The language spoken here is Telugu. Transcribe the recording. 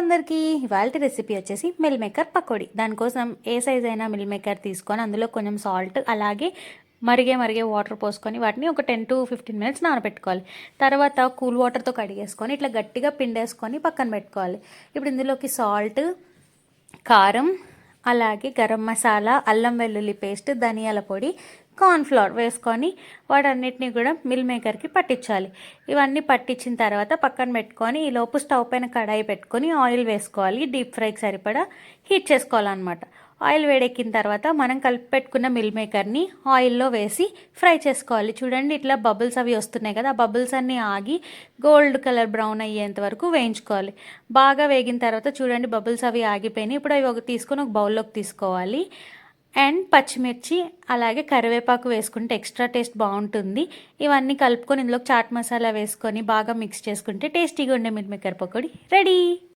అందరికీ ఇవాల్టి రెసిపీ వచ్చేసి మిల్ మేకర్ పకోడీ. దానికోసం ఏ సైజ్ అయినా మిల్ మేకర్ తీసుకొని అందులో కొంచెం సాల్ట్ అలాగే మరిగే వాటర్ పోసుకొని వాటిని ఒక 10 to 15 మినిట్స్ నానబెట్టుకోవాలి. తర్వాత కూల్ వాటర్తో కడిగేసుకొని ఇట్లా గట్టిగా పిండేసుకొని పక్కన పెట్టుకోవాలి. ఇప్పుడు ఇందులోకి సాల్ట్, కారం, అలాగే గరం మసాలా, అల్లం వెల్లుల్లి పేస్ట్, ధనియాల పొడి, కార్న్ఫ్లవర్ వేసుకొని వాటన్నిటిని కూడా మిల్ మేకర్కి పట్టించాలి. ఇవన్నీ పట్టించిన తర్వాత పక్కన పెట్టుకొని ఈలోపు స్టవ్ పైన కడాయి పెట్టుకొని ఆయిల్ వేసుకోవాలి. డీప్ ఫ్రైకి సరిపడా హీట్ చేసుకోవాలన్నమాట. ఆయిల్ వేడెక్కిన తర్వాత మనం కలిపి పెట్టుకున్న మిల్ మేకర్ని ఆయిల్లో వేసి ఫ్రై చేసుకోవాలి. చూడండి ఇట్లా బబుల్స్ అవి వస్తున్నాయి కదా, ఆ బబుల్స్ అన్నీ ఆగి గోల్డ్ కలర్ బ్రౌన్ అయ్యేంత వరకు వేయించుకోవాలి. బాగా వేగిన తర్వాత చూడండి బబుల్స్ అవి ఆగిపోయినాయి. ఇప్పుడు అవి తీసుకొని ఒక బౌల్లోకి తీసుకోవాలి. అండ్ పచ్చిమిర్చి అలాగే కరివేపాకు వేసుకుంటే ఎక్స్ట్రా టేస్ట్ బాగుంటుంది. ఇవన్నీ కలుపుకొని ఇందులో చాట్ మసాలా వేసుకొని బాగా మిక్స్ చేసుకుంటే టేస్టీగా ఉండే మిల్ మేకర్ పకోడీ రెడీ.